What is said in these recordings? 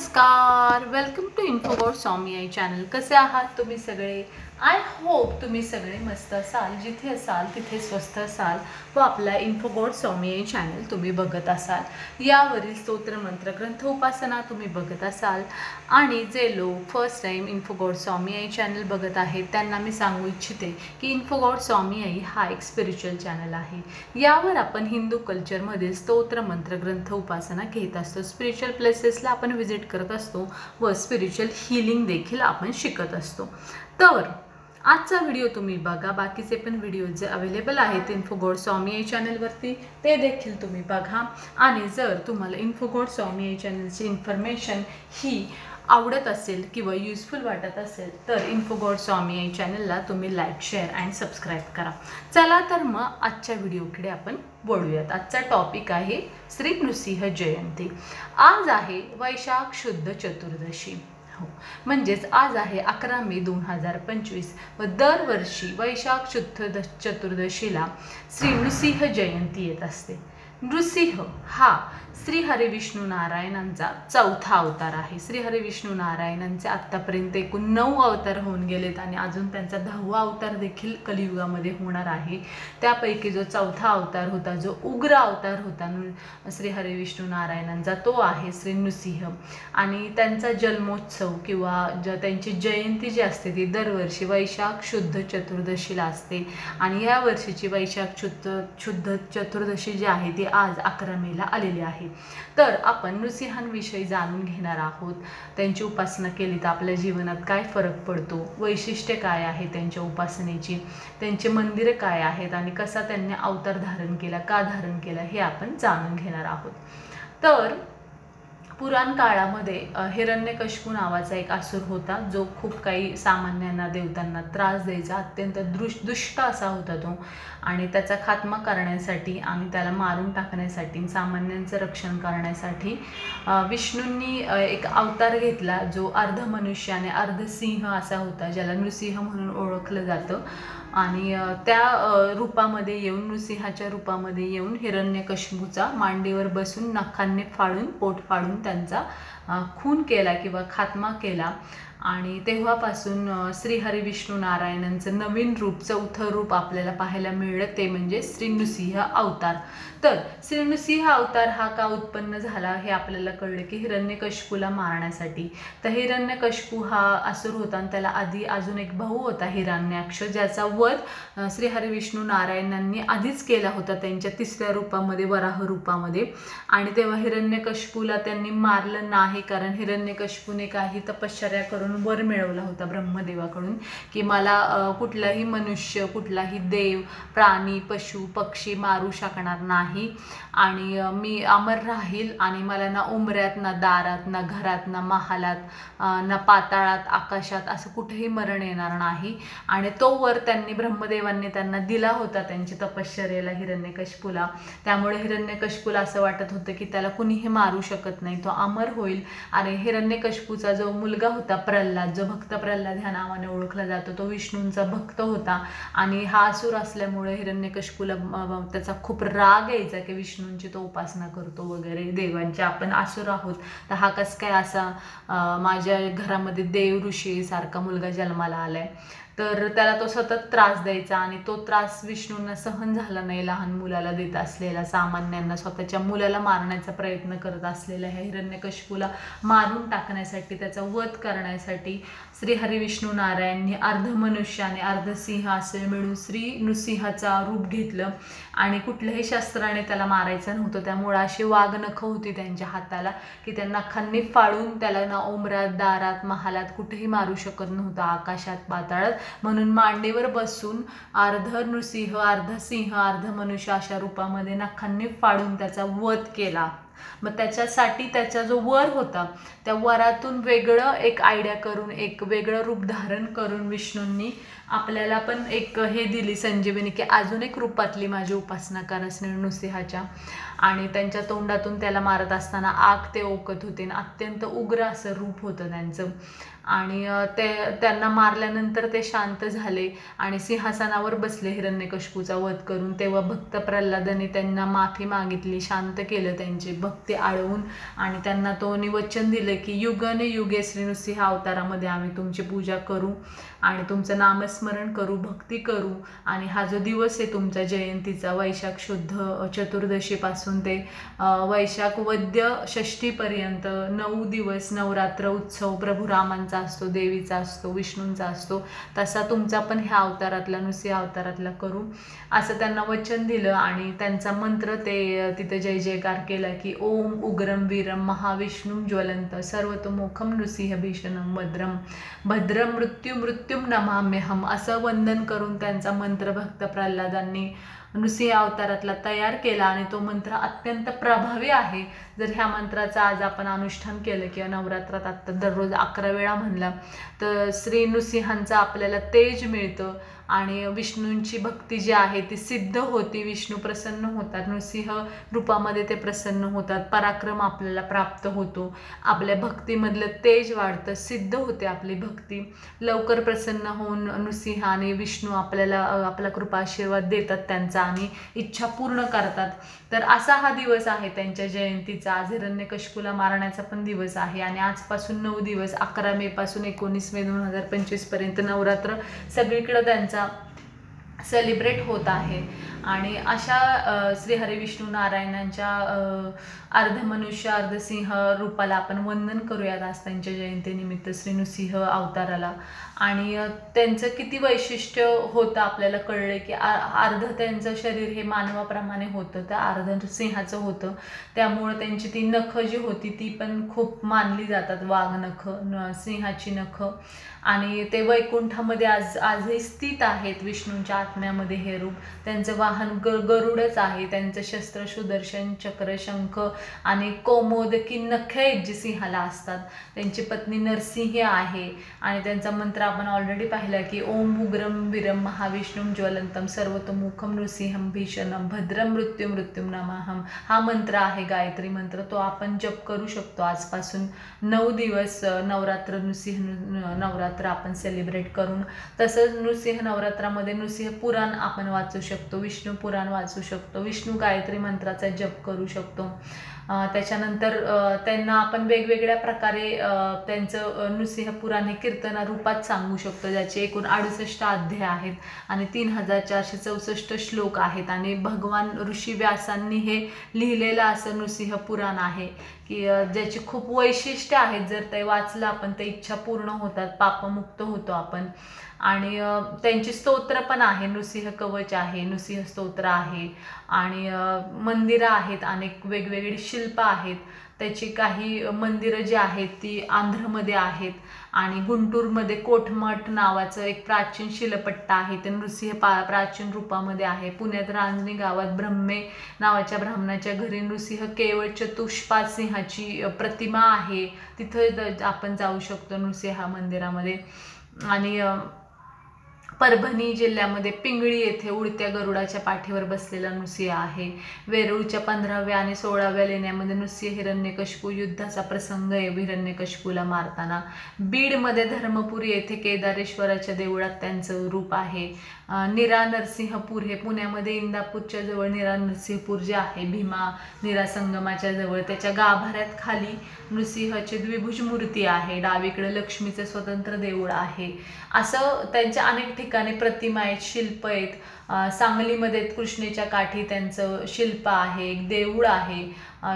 नमस्कार, welcome to Infobot Swami आई channel. कसे आहात तुम्ही सगळे? आय होप तुम्ही सगळे मस्त असाल, जिथे असाल तिथे स्वस्त असाल व आपला इन्फोबॉट स्वामी आई चॅनल तुम्ही बघत असाल। यावरील स्तोत्र मंत्र ग्रंथ उपासना तुम्ही बघत असाल आणि जे लोक फर्स्ट टाइम इन्फोबॉट स्वामी आई चॅनल बघत आहेत त्यांना मी सांगू इच्छिते की इन्फोबॉट स्वामी आई हा एक स्पिरिच्युअल चॅनल आहे। यावर आपण हिंदू कल्चरमध्ये स्तोत्र मंत्र ग्रंथ उपासना घेत असतो, स्पिरिच्युअल प्लेसेसला आपण व्हिजिट करत असतो व स्पिरिच्युअल हीलिंग देखील आपण शिकत असतो। तर आजचा व्हिडिओ तुम्ही बघा, बाकीचे पण व्हिडिओ जे अवेलेबल आहेत इन्फोगॉड स्वामी आई चॅनलवरती ते देखील तुम्ही बघा। आणि जर तुम्हाला इन्फोगॉड स्वामी आई चॅनलची इन्फॉर्मेशन ही आवडत असेल किंवा युजफुल वाटत असेल तर इन्फोगॉड स्वामी आई चॅनलला तुम्ही लाईक, शेअर आणि सबस्क्राईब करा। चला तर मग आजच्या व्हिडिओकडे आपण वळूयात। आजचा टॉपिक आहे श्री नृसिंह जयंती। आज आहे वैशाख शुद्ध चतुर्दशी, म्हणजेच आज आहे 11 मे 2025 व दरवर्षी वैशाख शुद्ध चतुर्दशीला श्री नृसिंह जयंती येत असते। नृसिंह हा श्री हरी विष्णू नारायणांचा चौथा अवतार आहे। श्री हरी विष्णू नारायणांचे आत्तापर्यंत एकूण 9 अवतार होऊन गेलेत आणि अजून त्यांचा 10वा अवतार देखील कलियुगामध्ये होणार आहे। त्यापैकी जो चौथा अवतार होता, जो उग्र अवतार होता श्री हरी विष्णू नारायणांचा, तो आहे श्री नृसिंह। आणि त्यांचा जन्मोत्सव किंवा त्यांची जयंती जी असते ती दरवर्षी वैशाख शुद्ध चतुर्दशीला असते आणि या वर्षीची वैशाख शुद्ध चतुर्दशी जी आहे ती आज 11 मेला आलेली आहे। तर आपण नृसिंहांविषयी जाणून घेणार आहोत। त्यांची उपासना केली तर आपल्या जीवनात काय फरक पडतो, वैशिष्ट्य काय आहे त्यांच्या उपासनेची, त्यांचे मंदिर काय आहेत आणि कसा त्यांनी अवतार धारण केला, का धारण केला, हे आपण जाणून घेणार आहोत। तर पुराण काळामध्ये हिरण्यकशिपू नावाचा एक असुर होता जो खूप काही सामान्यांना, देवतांना त्रास द्यायचा, अत्यंत दुष्ट असा होता तो। आणि त्याचा खात्मा करण्यासाठी आणि त्याला मारून टाकण्यासाठी, सामान्यांचं रक्षण करण्यासाठी विष्णूंनी एक अवतार घेतला जो अर्ध मनुष्य आणि अर्ध सिंह असा होता, ज्याला नृसिंह म्हणून ओळखलं जातं। आणि त्या रूपामध्ये येऊन, नृसिंहाच्या रूपामध्ये येऊन हिरण्यकशिपूचा मांडीवर बसून नखांनी फाडून, पोट फाडून त्यांचा खून केला किंवा खात्मा केला। आणि तेव्हापासून श्री हरी विष्णू नारायणांचं नवीन रूप, चौथं रूप आपल्याला पाहायला मिळलं, ते म्हणजे श्री नृसिंह अवतार। तर श्री नृसिंह अवतार हा का उत्पन्न झाला हे आपल्याला कळलं की हिरण्यकशिपूला मारण्यासाठी। तर हिरण्यकशिपू हा असुर होता आणि त्याला आधी अजून एक भाऊ होता हिरण्याक्ष, ज्याचा वध श्री हरी विष्णू नारायणांनी आधीच केला होता त्यांच्या 3ऱ्या रूपामध्ये, वराह रूपामध्ये। आणि तेव्हा हिरण्यकशिपूला त्यांनी मारलं नाही, कारण हिरण्यकशिपूने काही तपश्चर्या करून वर मिळवला होता ब्रह्मदेवाकडून की मला कुठलाही मनुष्य, कुठलाही देव, प्राणी, पशु, पक्षी मारू शकणार नाही आणि मी अमर राहील आणि मला ना उमऱ्यात, ना दारात, ना घरात, ना महालात, ना पाताळात, आकाशात असं कुठेही मरण येणार नाही। आणि तो वर त्यांनी, ब्रह्मदेवांनी त्यांना दिला होता त्यांची तपश्चर्येला, हिरण्यकशिपूला। त्यामुळे हिरण्यकशिपूला असं वाटत होतं की त्याला कुणीही मारू शकत नाही, तो अमर होईल। आणि हिरण्यकशिपूचा जो मुलगा होता प्रल्हाद, जो भक्त प्रल्हाद ह्या नावाने ओळखला जातो, तो विष्णूंचा भक्त होता। आणि हा असुर असल्यामुळे हिरण्यकशिपूला त्याचा खूप राग यायचा की विष्णूंची तो उपासना करतो वगैरे, देवांचे आपण असुर आहोत तर हा कस काय असा माझ्या घरामध्ये देव ऋषी सारखा मुलगा जन्माला आलाय। तर त्याला तो सतत त्रास द्यायचा आणि तो त्रास विष्णूंना सहन झाला नाही। लहान मुलाला देत असलेला, सामान्यांना, स्वतःच्या मुलाला मारण्याचा प्रयत्न करत असलेल्या ह्या हिरण्यकशिपूला मारून टाकण्यासाठी, त्याचा वध करण्यासाठी श्री हरी विष्णू नारायणांनी अर्ध मनुष्य आणि अर्ध सिंह असे मिळून श्री नृसिंहाचा रूप घेतलं। आणि कुठल्याही शस्त्राने त्याला मारायचं नव्हतं, त्यामुळे अशी वाघनखं होती त्यांच्या हाताला की त्या नखांनी फाडून त्याला ना उमरात, दारात, महालात कुठेही मारू शकत नव्हतं, आकाशात, पाताळात। म्हणून मांडीवर बसून अर्ध नृसिंह, अर्ध सिंह, अर्ध मनुष्य अशा रूपामध्ये नखांनी फाडून त्याचा वध केला। मग त्याच्यासाठी त्याचा जो वर होता त्या वरातून वेगळं एक आयडिया करून, एक वेगळं रूप धारण करून विष्णूंनी आपल्याला पण एक हे दिली संजीवनी की अजून एक रूपातली माझी उपासना करा श्री नृसिंहाच्या। आणि त्यांच्या तोंडातून त्याला मारत असताना आग ते ओकत होते. अत्यंत उग्र असं रूप होतं त्यांचं. आणि त्यांना मारल्यानंतर ते शांत झाले आणि सिंहासनावर बसले हिरण्यकशिपूचा वध करून. तेव्हा भक्त प्रल्हादाने त्यांना माफी मागितली, शांत केलं त्यांची भक्ती आळवून आणि त्यांना तो निवचन दिलं की युगने युगे श्री नृसिंह अवतारामध्ये आम्ही तुमची पूजा करू आणि तुमचं नामस्मरण करू, भक्ती करू. आणि हा जो दिवस आहे तुमच्या जयंतीचा, वैशाख शुद्ध चतुर्दशीपासून ते वैशाख वद्य षष्ठीपर्यंत 9 दिवस नवरात्र उत्सव प्रभू रामांचा असतो, देवीचा असतो, विष्णूंचा असतो. तसा तुमचा पण ह्या अवतारातला नृसिंह अवतारातला करू असं त्यांना वचन दिलं. आणि त्यांचा मंत्र ते तिथे जय जयकार केला की ओम उग्रम वीरम महाविष्णुम ज्वलंत सर्वतोमुखम नृसिंह भीषणम भद्रम भद्रम मृत्युम नमाम्यहम असं वंदन करून त्यांचा मंत्र भक्त प्रल्हादांनी नृसिंह अवतारातला तयार केला. आणि तो मंत्र अत्यंत प्रभावी आहे. जर ह्या मंत्राचं आज आपण अनुष्ठान केलं किंवा नवरात्रात आत्ता दररोज 11 वेळा म्हणलं तर श्री नृसिंहांचं आपल्याला तेज मिळतं आणि विष्णूंची भक्ती जी आहे ती सिद्ध होती. विष्णू प्रसन्न होतात, नृसिंह रूपामध्ये ते प्रसन्न होतात, पराक्रम आपल्याला प्राप्त होतो, आपल्या भक्तीमधलं तेज वाढतं, सिद्ध होते आपली भक्ती. लवकर प्रसन्न होऊन नृसिंह आणि विष्णू आपल्याला आपला कृपा आशीर्वाद देतात त्यांचा आणि इच्छा पूर्ण करतात. तर असा हा दिवस आहे त्यांच्या जयंतीचा. आज हिरण्यकशिपूला मारण्याचा पण दिवस आहे आणि आजपासून 9 दिवस 11 मे पासून 19 मे 2025 पर्यंत नवरात्र सगळीकडे त्यांचा सेलिब्रेट होत आहे. आणि अशा श्री हरिविष्णू नारायणांच्या अर्धमनुष्य अर्धसिंह रूपाला आपण वंदन करूयात आज त्यांच्या जयंतीनिमित्त श्री नृसिंह अवताराला. आणि त्यांचं किती वैशिष्ट्य होतं आपल्याला कळलं की अर्ध त्यांचं शरीर हे मानवाप्रमाणे होतं, त्या अर्ध सिंहाचं होतं. त्यामुळं त्यांची ती नखं जी होती ती पण खूप मानली जातात, वाघ नखं, सिंहाची नखं. आणि ते वैकुंठामध्ये आजही स्थित आहेत विष्णूंच्या आत्म्यामध्ये हे रूप. त्यांचं वाहन गरुडच आहे. त्यांचं शस्त्र सुदर्शन चक्र शंख आणि कौमोदकी नखे आहेत जी सिंहाला असतात. त्यांची पत्नी नरसिंह आहे आणि त्यांचा मंत्र आपण ऑलरेडी पाहिला की ओम उग्रम वीरम महाविष्णुम ज्वलंतम सर्वतोमुखम नृसिंहम भीषणम भद्रम मृत्युम नमाहम हा मंत्र आहे, गायत्री मंत्र. तो आपण जप करू शकतो आजपासून 9 दिवस नवरात्र नृसिंह नवरात्र आपण सेलिब्रेट करून. तसंच नृसिंह नवरात्रामध्ये नृसिंह पुराण आपण वाचू शकतो, विष्णू पुराण वाचू शकतो, विष्णू गायत्री मंत्राचा जप करू शकतो. त्याच्यानंतर त्यांना आपण वेगवेगळ्या प्रकारे त्यांचं नृसिंह पुराण हे कीर्तना रूपात सांगू शकतो, ज्याचे एकूण 68 अध्याय आहेत आणि 3464 श्लोक आहेत. आणि भगवान ऋषी व्यासांनी हे लिहिलेलं असं नृसिंह पुराण आहे की ज्याची खूप वैशिष्ट्य आहेत. जर ते वाचलं आपण तर इच्छा पूर्ण होतात, पापमुक्त होतो आपण. आणि त्यांची स्तोत्र पण आहे, नृसिंह कवच आहे, नृसिंह स्तोत्र आहे आणि मंदिरं आहेत, अनेक वेगवेगळी शिल्प आहेत. त्याची काही मंदिरं जी आहेत ती आंध्रमध्ये आहेत आणि गुंटूरमध्ये कोठमठ नावाचं एक प्राचीन शिलपट्टा आहे, ते नृसिंह प्राचीन रूपामध्ये आहे. पुण्यात रांजणी गावात ब्रह्मे नावाच्या ब्राह्मणाच्या घरी नृसिंह केवळ चतुष्पाद सिंहाची प्रतिमा आहे, तिथं आपण जाऊ शकतो नृसिंह मंदिरामध्ये. आणि परभणी जिल्ह्यामध्ये पिंगळी येथे उडत्या गरुडाच्या पाठीवर बसलेला नृसिंह आहे. वेरूळच्या 15व्या आणि 16व्या लेण्यामध्ये नृसिंह हिरण्यकशिपू युद्धाचा प्रसंग आहे हिरण्यकशिपूला मारताना. बीडमध्ये धर्मपुरी येथे केदारेश्वराच्या देवळात त्यांचं रूप आहे. निरा नरसिंहपूर हे पुण्यामध्ये इंदापूरच्या जवळ निरा नरसिंहपूर जे आहे भीमा निरा संगमाच्या जवळ, त्याच्या गाभाऱ्यात खाली नृसिंहाची द्विभुज मूर्ती आहे, डावीकडे लक्ष्मीचं स्वतंत्र देऊळ आहे. असं त्यांच्या अनेक ठिकाणी प्रतिमा आहेत, शिल्प आहेत. सांगलीमध्ये कृष्णेच्या काठी त्यांचं शिल्प आहे, एक देऊळ आहे.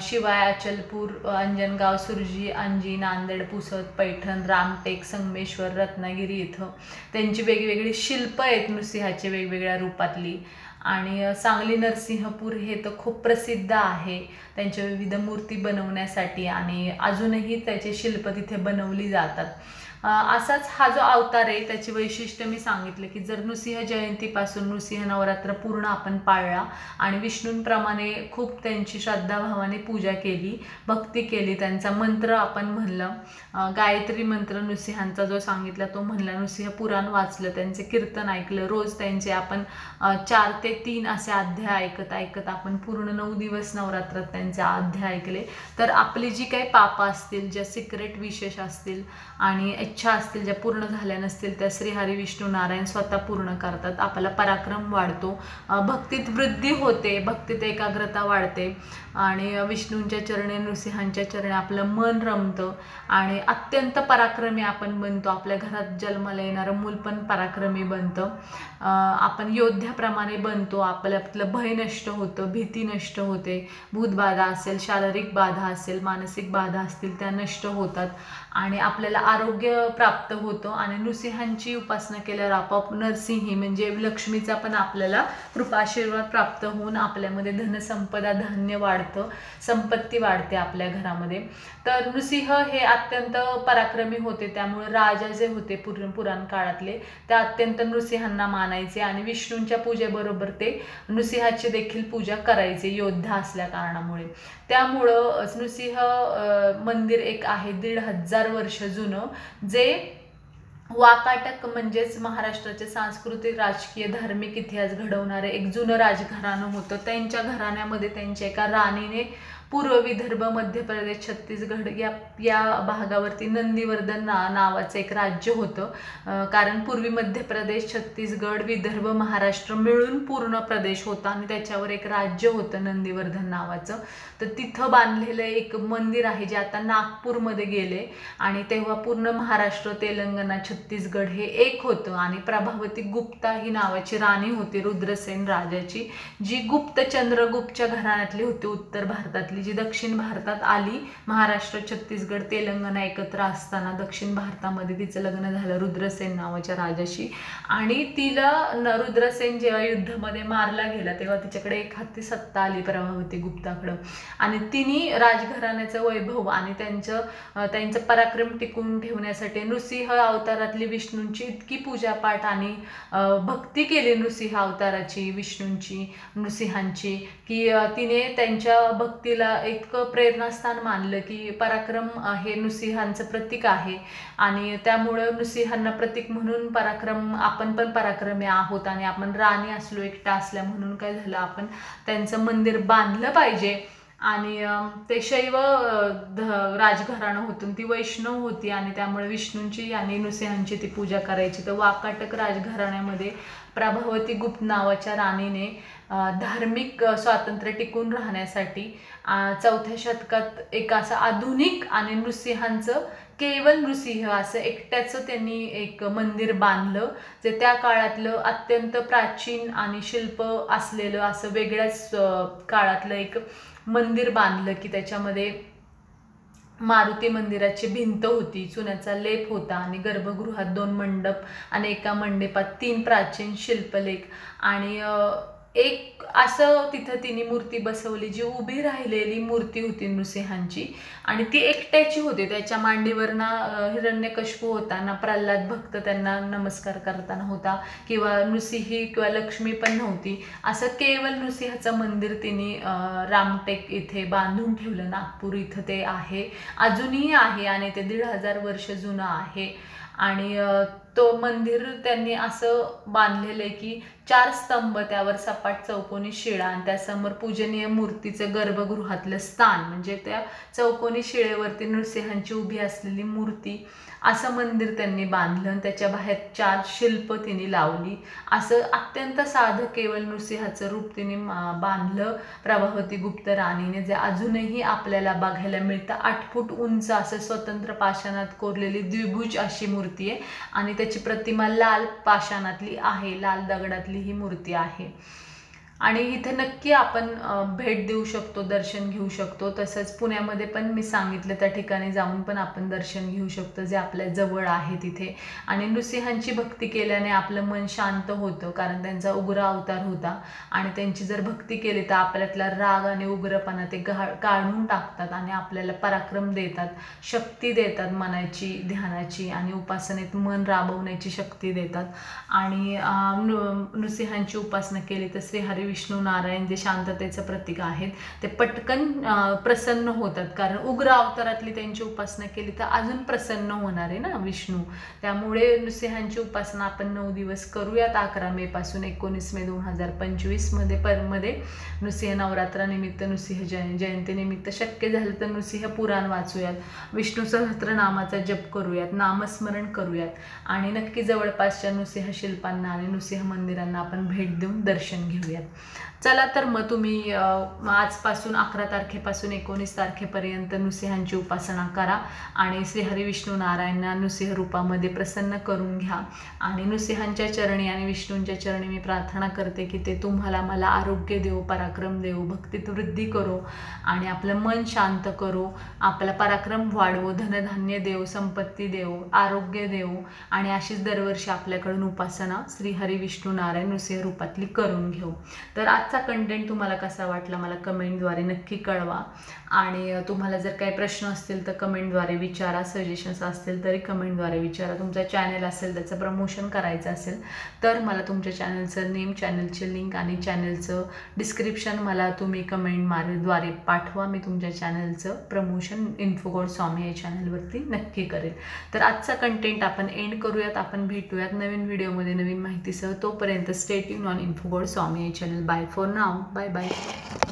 शिवाय अचलपूर, अंजनगाव, सुरजी, अंजी, नांदेड, पुसद, पैठण, रामटेक, संगमेश्वर, रत्नागिरी इथं त्यांची वेगवेगळी शिल्प आहेत नृसिंहाची वेगवेगळ्या रूपातली. आणि सांगली नरसिंहपूर हे तर खूप प्रसिद्ध आहे त्यांच्या विविध मूर्ती बनवण्यासाठी आणि अजूनही त्याचे शिल्प तिथे बनवली जातात. असाच हा जो अवतार आहे त्याची वैशिष्ट्य मी सांगितले की जर नृसिंह जयंतीपासून नृसिंह नवरात्र पूर्ण आपण पाळला आणि विष्णूंप्रमाणे खूप त्यांची श्रद्धाभावाने पूजा केली, भक्ती केली, त्यांचा मंत्र आपण म्हणलं, गायत्री मंत्र नृसिंहांचा जो सांगितला तो म्हणला, नृसिंह पुराण वाचलं, त्यांचे कीर्तन ऐकलं, रोज त्यांचे आपण 4 ते ते 3 असे अध्याय ऐकत ऐकत आपण पूर्ण 9 दिवस नवरात्रात त्यांचे अध्याय ऐकले तर आपली जी काही पापं असतील, ज्या सिक्रेट विशेष असतील आणि इच्छा असतील ज्या पूर्ण झाल्या नसतील त्या श्री हरी विष्णू नारायण स्वतः पूर्ण करतात. आपला पराक्रम वाढतो, भक्तीत वृद्धी होते, भक्तीत एकाग्रता वाढते आणि विष्णूंच्या चरणी नृसिंहांच्या चरणी आपलं मन रमतं आणि अत्यंत पराक्रमी आपण बनतो. आपल्या घरात जन्माला येणारं मूल पण पराक्रमी बनतं, आपण योद्ध्याप्रमाणे बनतो. आपलं भय नष्ट होतं, भीती नष्ट होते, भूतबाधा असेल, शारीरिक बाधा असेल, मानसिक बाधा असतील त्या नष्ट होतात आणि आपल्याला आरोग्य प्राप्त होतं. आणि नृसिंहांची उपासना केल्यावर आपोआप नरसिंही म्हणजे लक्ष्मीचा पण आपल्याला कृपा आशीर्वाद प्राप्त होऊन आपल्यामध्ये धनसंपदा, धान्य वाढतं, संपत्ती वाढते आपल्या घरामध्ये. तर नृसिंह हे अत्यंत पराक्रमी होते, त्यामुळे राजा जे होते पुराण काळातले ते अत्यंत नृसिंहांना मानायचे आणि विष्णूंच्या पूजेबरोबर ते नृसिंहाची देखील पूजा करायचे योद्धा असल्या कारणामुळे. त्यामुळं नृसिंह मंदिर एक आहे 1500 वर्ष जुनं, जे वाकाटक म्हणजेच महाराष्ट्राचे सांस्कृतिक, राजकीय, धार्मिक इतिहास घडवणारे एक जुनं राजघराणं होतं. त्यांच्या घराण्यामध्ये त्यांच्या एका राणीने पूर्व विदर्भ, मध्य प्रदेश, छत्तीसगड या भागावरती नंदीवर्धन नावाचं एक राज्य होतं. कारण पूर्वी मध्य प्रदेश, छत्तीसगड, विदर्भ, महाराष्ट्र मिळून पूर्ण प्रदेश होता आणि त्याच्यावर एक राज्य होतं नंदीवर्धन नावाचं. तर तिथं बांधलेलं एक मंदिर आहे जे आता नागपूरमध्ये गेले आणि तेव्हा पूर्ण महाराष्ट्र, तेलंगणा, छत्तीसगड हे एक होतं. आणि प्रभावती गुप्ता ही नावाची राणी होती रुद्रसेन राजाची, जी गुप्त चंद्रगुप्तच्या घराण्यातली होती, उत्तर भारतातली, जी दक्षिण भारतात आली. महाराष्ट्र, छत्तीसगड, तेलंगणा एकत्र असताना दक्षिण भारतामध्ये तिचं लग्न झालं रुद्रसेन नावाच्या राजाशी. आणि तिला रुद्रसेन जेव्हा युद्धामध्ये मारला गेला तेव्हा तिच्याकडे एक हाती सत्ता आली प्रभावती गुप्ताकडं आणि तिने राजघराण्याचं वैभव आणि त्यांचं पराक्रम टिकवून ठेवण्यासाठी नृसिंह अवतारातली विष्णूंची इतकी पूजापाठ आणि भक्ती केली नृसिंह अवताराची, विष्णूंची, नृसिंहांची, की तिने त्यांच्या भक्तीला इतकं प्रेरणास्थान मानलं की पराक्रम हे नृसिंहांचं प्रतीक आहे आणि त्यामुळं नृसिंहांना प्रतीक म्हणून आपण पण पराक्रमी आहोत आणि आपण राणी असलो, एकटा असल्या म्हणून काय झालं, आपण त्यांचं मंदिर बांधलं पाहिजे. आणि ते शैव राजघराणं होतं, ती वैष्णव होती आणि त्यामुळे विष्णूंची आणि नृसिंहांची ती पूजा करायची. तर वाकाटक राजघराण्यामध्ये प्रभावती गुप्त नावाच्या राणीने धार्मिक स्वातंत्र्य टिकून राहण्यासाठी 4थ्या शतकात एक असं आधुनिक आणि नृसिंहांचं केवळ नृसिंह असं एकट्याचं त्यांनी एक मंदिर बांधलं, जे त्या काळातलं अत्यंत प्राचीन आणि शिल्प असलेलं असं वेगळ्याच काळातलं एक मंदिर बांधलं की त्याच्यामध्ये मारुती मंदिराची भिंत होती, चुन्याचा लेप होता आणि गर्भगृहात 2 मंडप आणि एका मंडपात 3 प्राचीन शिल्पलेख आणि एक असं तिथं तिने मूर्ती बसवली जी उभी राहिलेली मूर्ती होती नृसिंहांची आणि ती एकट्याची होती. त्याच्या मांडीवर हिरण्यकश्यप होता ना, प्रल्हाद भक्त त्यांना नमस्कार करताना होता किंवा नृसिंही किंवा लक्ष्मी पण नव्हती. असं केवळ नृसिंहाचं मंदिर तिने रामटेक इथे बांधून ठेवलं. नागपूर इथं ते आहे, अजूनही आहे आणि ते 1500 वर्ष जुनं आहे. आणि तो मंदिर त्यांनी असं बांधलेलं आहे की 4 स्तंभ, त्यावर सपाट चौकोनी शिळा आणि त्यासमोर पूजनीय मूर्तीचं गर्भगृहातलं स्थान म्हणजे त्या चौकोनी शिळेवरती नृसिंहांची उभी असलेली मूर्ती, असं मंदिर त्यांनी बांधलं. त्याच्या बाहेर 4 शिल्प तिने लावली. असं अत्यंत साधं केवळ नृसिंहाचं रूप तिने बांधलं प्रभावती गुप्त राणीने, जे अजूनही आपल्याला बघायला मिळतं. 8 फूट उंच असं स्वतंत्र पाषाणात कोरलेली द्विभुज अशी मूर्ती आहे आणि त्याची प्रतिमा लाल पाषाणातली आहे, लाल दगडातली ही मूर्ती आहे. आणि इथे नक्की आपण भेट देऊ शकतो, दर्शन घेऊ शकतो. तसंच पुण्यामध्ये पण मी सांगितलं त्या ठिकाणी जाऊन पण आपण दर्शन घेऊ शकतो, जे आपल्या जवळ आहे तिथे. आणि नृसिंहांची भक्ती केल्याने आपलं मन शांत होतं, कारण त्यांचा उग्र अवतार होता आणि त्यांची जर भक्ती केली तर आपल्यातला राग आणि उग्रपणा ते काढून टाकतात आणि आपल्याला पराक्रम देतात, शक्ती देतात मनाची, ध्यानाची आणि उपासनेत मन राबवण्याची शक्ती देतात. आणि नृसिंहांची उपासना केली तर श्री हरी विष्णू नारायण जे शांततेचं प्रतीक आहेत ते पटकन प्रसन्न होतात, कारण उग्र अवतारातली त्यांची उपासना केली तर अजून प्रसन्न होणार आहे ना विष्णू. त्यामुळे नृसिंहांची उपासना आपण 9 दिवस करूयात. 11 मे पासून 19 मे 2025 मध्ये नृसिंह नवरात्रानिमित्त, नृसिंह जयंतीनिमित्त शक्य झालं तर नृसिंह पुराण वाचूयात, विष्णू सहस्त्रनामाचा जप करूयात, नामस्मरण करूयात आणि नक्की जवळपासच्या नृसिंह शिल्पांना आणि नृसिंह मंदिरांना आपण भेट देऊन दर्शन घेऊयात. चला तर मग तुम्ही आजपासून 11 तारखेपासून 19 तारखेपर्यंत नृसिंहांची उपासना करा आणि श्रीहरी विष्णू नारायणना नृसिंह रूपामध्ये प्रसन्न करून घ्या. आणि नृसिंहांच्या चरणी आणि विष्णूंच्या चरणी मी प्रार्थना करते की ते तुम्हाला मला आरोग्य देव, पराक्रम देव, भक्तीत वृद्धी करो आणि आपलं मन शांत करो, आपला पराक्रम वाढवो, धनधान्य देव, संपत्ती देव, आरोग्य देव आणि अशीच दरवर्षी आपल्याकडून उपासना श्रीहरी विष्णू नारायण नृसिंह रूपातली करून घेऊ. तर आजचा कंटेंट तुम्हाला कसा वाटला मला कमेंटद्वारे नक्की कळवा. आणि तुम्हाला जर काही प्रश्न असतील तर कमेंटद्वारे विचारा, सजेशन्स असतील तरी कमेंटद्वारे विचारा. तुमचा चॅनल असेल, त्याचं प्रमोशन करायचं असेल तर मला तुमच्या चॅनलचं नेम, चॅनलची लिंक आणि चॅनलचं डिस्क्रिप्शन मला तुम्ही कमेंटद्वारे पाठवा. मी तुमच्या चॅनलचं प्रमोशन इन्फोगॉड स्वामी या चॅनलवरती नक्की करेल. तर आजचा कंटेंट आपण एंड करूयात. आपण भेटूयात नवीन व्हिडिओमध्ये नवीन माहितीसह. तोपर्यंत stay tune on Infogod Swami या channel. Bye for now. Bye bye.